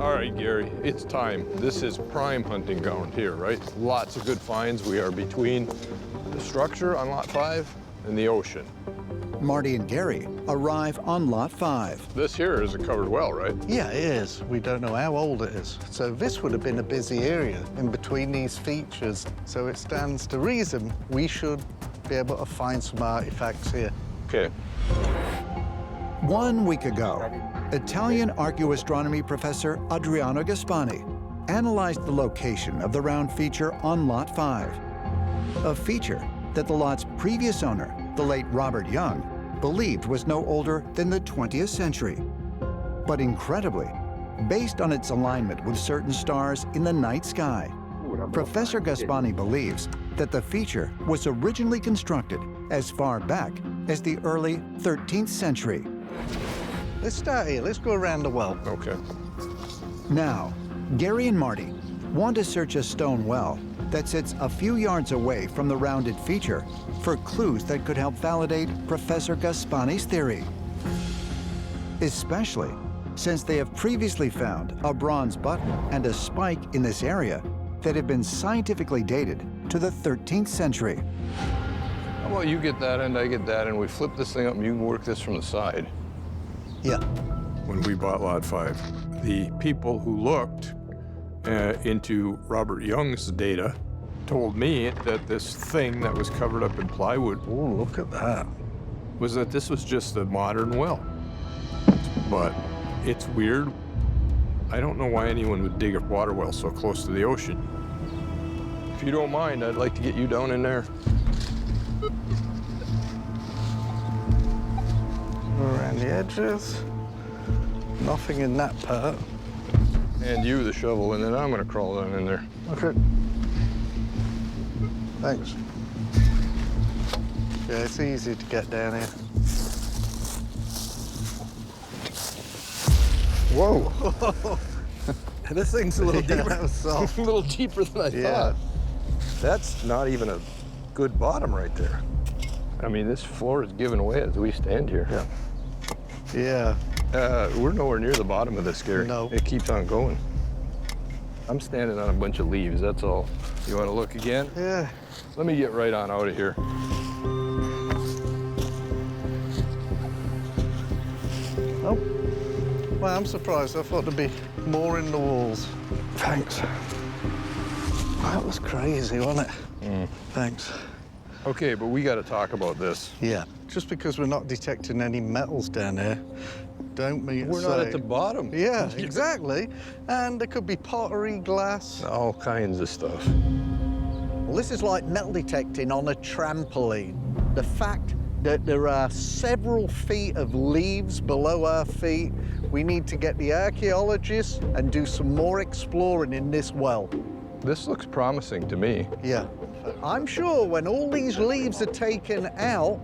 All right, Gary, it's time. This is prime hunting ground here, right? Lots of good finds. We are between the structure on Lot 5 and the ocean. Marty and Gary arrive on Lot 5. This here is a covered well, right? Yeah, it is. We don't know how old it is. So this would have been a busy area in between these features. So it stands to reason we should be able to find some artifacts here. Okay. 1 week ago, Italian archaeoastronomy professor Adriano Gaspani analyzed the location of the round feature on Lot 5, a feature that the lot's previous owner, the late Robert Young, believed was no older than the 20th century. But incredibly, based on its alignment with certain stars in the night sky, Professor Gaspani believes that the feature was originally constructed as far back as the early 13th century. Let's start here. Let's go around the well. Okay. Now, Gary and Marty want to search a stone well that sits a few yards away from the rounded feature for clues that could help validate Professor Gaspani's theory. Especially since they have previously found a bronze button and a spike in this area that have been scientifically dated to the 13th century. How about you get that end, I get that end, we flip this thing up and you can work this from the side. Yeah. When we bought Lot 5, the people who looked into Robert Young's data told me that this thing that was covered up in plywood, Oh, look at that. was that this was just a modern well. But it's weird. I don't know why anyone would dig a water well so close to the ocean. If you don't mind, I'd like to get you down in there. Around the edges. Nothing in that part. And you the shovel, and then I'm gonna crawl down in there. Okay. Thanks. Yeah, it's easy to get down here. Whoa. This thing's a little deeper. That was soft. A little deeper than I thought. That's not even a good bottom right there. I mean, this floor is giving way as we stand here. Yeah. Yeah. We're nowhere near the bottom of this, Gary. No. It keeps on going. I'm standing on a bunch of leaves, that's all. You want to look again? Yeah. Let me get right on out of here. Oh. Well, I'm surprised. I thought there'd be more in the walls. Thanks. That was crazy, wasn't it? Mm. Thanks. Okay, but we got to talk about this. Yeah. Just because we're not detecting any metals down there, don't mean We're not at the bottom. Yeah, exactly. And there could be pottery, glass. All kinds of stuff. Well, this is like metal detecting on a trampoline. The fact that there are several feet of leaves below our feet, we need to get the archaeologists and do some more exploring in this well. This looks promising to me. Yeah. I'm sure when all these leaves are taken out,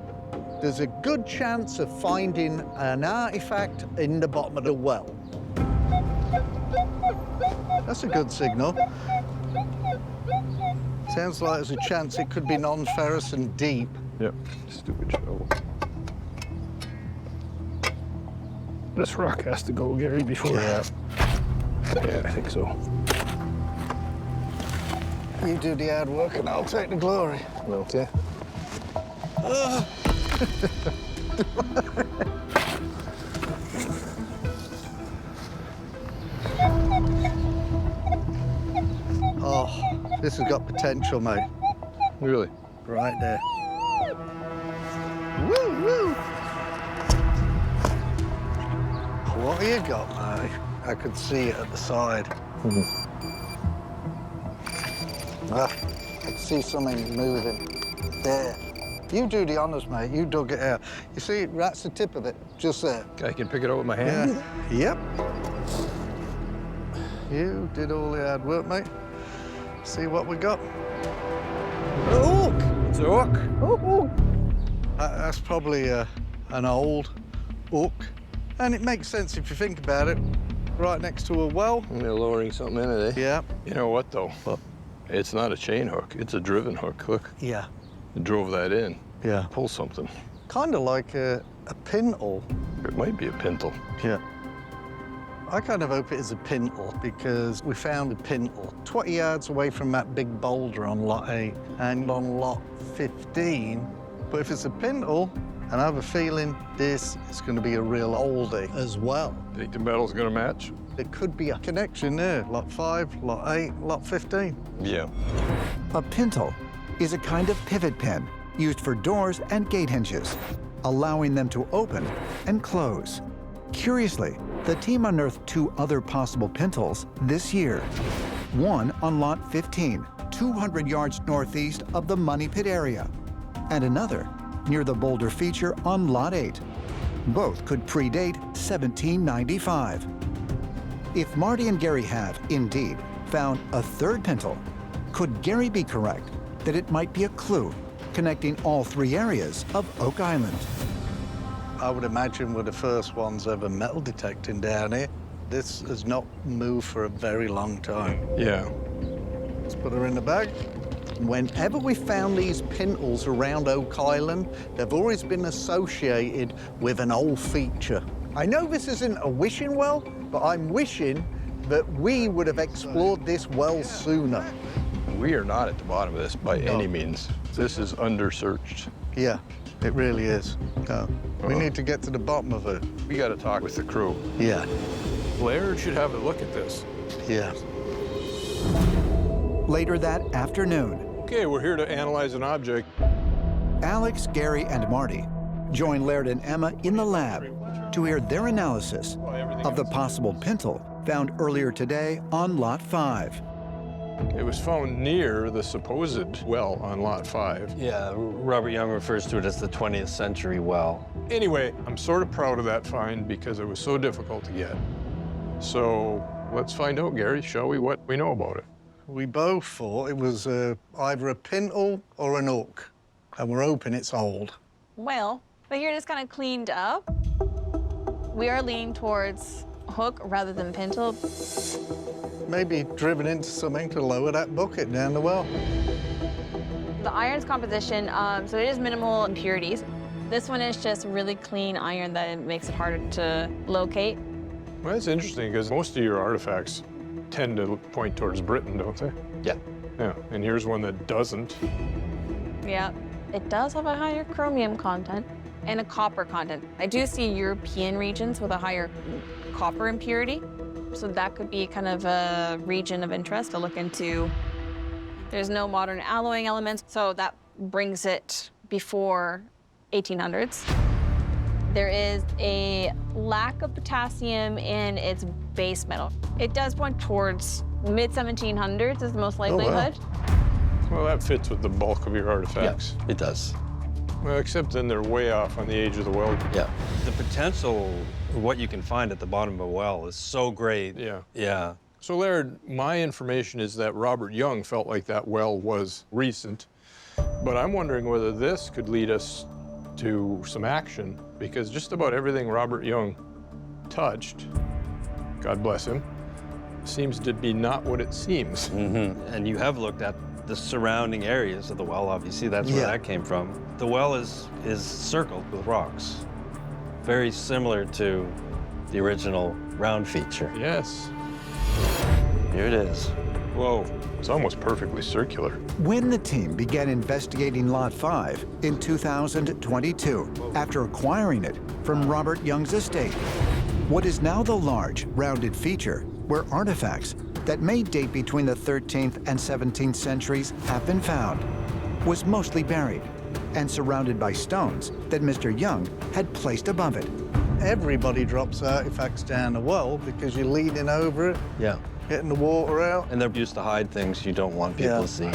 there's a good chance of finding an artifact in the bottom of the well. That's a good signal. Sounds like there's a chance it could be non-ferrous and deep. Yep, stupid shovel. This rock has to go, Gary, before. Yeah. Yeah, I think so. You do the hard work and I'll take the glory. Okay. Oh, this has got potential, mate. Really? Right there. Woo, woo! What have you got, mate? I could see it at the side. Ah, I can see something moving. There. You do the honors, mate. You dug it out. You see, that's the tip of it, just there. I can pick it up with my hand? Yeah. Yep. You did all the hard work, mate. See what we got. A hook! It's a hook. Oh. That's probably an old hook. And it makes sense if you think about it. Right next to a well. And they're lowering something in it, eh? Yeah. You know what, though? What? It's not a chain hook. It's a driven hook. Look. Yeah. It drove that in. Yeah. Pull something. Kind of like a pintle. It might be a pintle. Yeah. I kind of hope it is a pintle because we found a pintle 20 yards away from that big boulder on lot 8 and on lot 15. But if it's a pintle, and I have a feeling this is going to be a real oldie as well. Think the metal's gonna match? There could be a connection there. Lot 5, lot 8, lot 15. Yeah. A pintle is a kind of pivot pin used for doors and gate hinges, allowing them to open and close. Curiously, the team unearthed 2 other possible pintles this year. One on lot 15, 200 yards northeast of the Money Pit area, and another near the boulder feature on lot 8. Both could predate 1795. If Marty and Gary have, indeed, found a third pintle, could Gary be correct that it might be a clue connecting all 3 areas of Oak Island? I would imagine we're the first ones ever metal detecting down here. This has not moved for a very long time. Yeah. Let's put her in the bag. Whenever we found these pintles around Oak Island, they've always been associated with an old feature. I know this isn't a wishing well, but I'm wishing that we would have explored this well sooner. We are not at the bottom of this by any means. This is under-searched. Yeah, it really is. We need to get to the bottom of it. We gotta talk with the crew. Yeah, Laird should have a look at this. yeah. Later that afternoon, Okay, we're here to analyze an object. Alex, Gary, and Marty join Laird and Emma in the lab to hear their analysis of the possible pintle found earlier today on Lot 5. It was found near the supposed well on Lot 5. Yeah, Robert Young refers to it as the 20th century well. Anyway, I'm sort of proud of that find because it was so difficult to get. So let's find out, Gary, shall we, what we know about it? We both thought it was either a pintle or an oak, and we're hoping it's old. Well, but here it is kind of cleaned up. We are leaning towards hook rather than pintle. Maybe driven into something to lower that bucket down the well. The iron's composition, so it is minimal impurities. This one is just really clean iron that makes it harder to locate. Well, that's interesting because most of your artifacts tend to point towards Britain, don't they? Yeah. Yeah, and here's one that doesn't. Yeah, it does have a higher chromium content and a copper content. I do see European regions with a higher copper impurity, so that could be kind of a region of interest to look into. There's no modern alloying elements, so that brings it before 1800s. There is a lack of potassium in its base metal. It does point towards mid-1700s is the most likelihood. Well, that fits with the bulk of your artifacts. Yeah, it does. Well, except then they're way off on the age of the well. Yeah. The potential of what you can find at the bottom of a well is so great. Yeah. Yeah. So, Laird, my information is that Robert Young felt like that well was recent, but I'm wondering whether this could lead us to some action, because just about everything Robert Young touched, God bless him, seems to be not what it seems. Mm-hmm. And you have looked at the surrounding areas of the well, obviously. That's where that came from. The well is circled with rocks, very similar to the original round feature. Yes. Here it is. Whoa, it's almost perfectly circular. When the team began investigating Lot 5 in 2022, after acquiring it from Robert Young's estate, what is now the large, rounded feature where artifacts that may date between the 13th and 17th centuries have been found, was mostly buried and surrounded by stones that Mr. Young had placed above it. Everybody drops artifacts down the well because you're leaning over it, Yeah. getting the water out. And they're used to hide things you don't want people to see.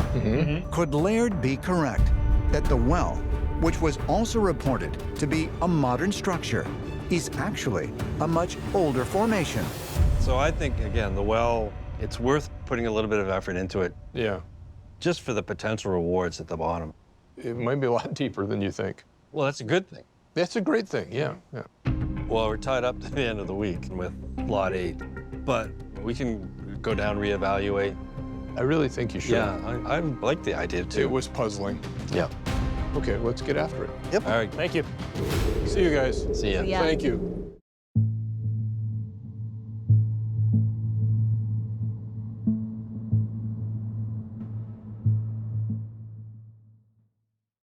Could Laird be correct that the well, which was also reported to be a modern structure, is actually a much older formation? So I think, again, the well, it's worth putting a little bit of effort into it Yeah. just for the potential rewards at the bottom. It might be a lot deeper than you think. Well, that's a good thing. That's a great thing, yeah. Well, we're tied up to the end of the week with Lot 8, but we can go down, reevaluate. I really think you should. Yeah, I like the idea too. It was puzzling. Yeah. Okay, let's get after it. Yep. All right. Thank you. See you guys. See ya. Yeah. Thank you.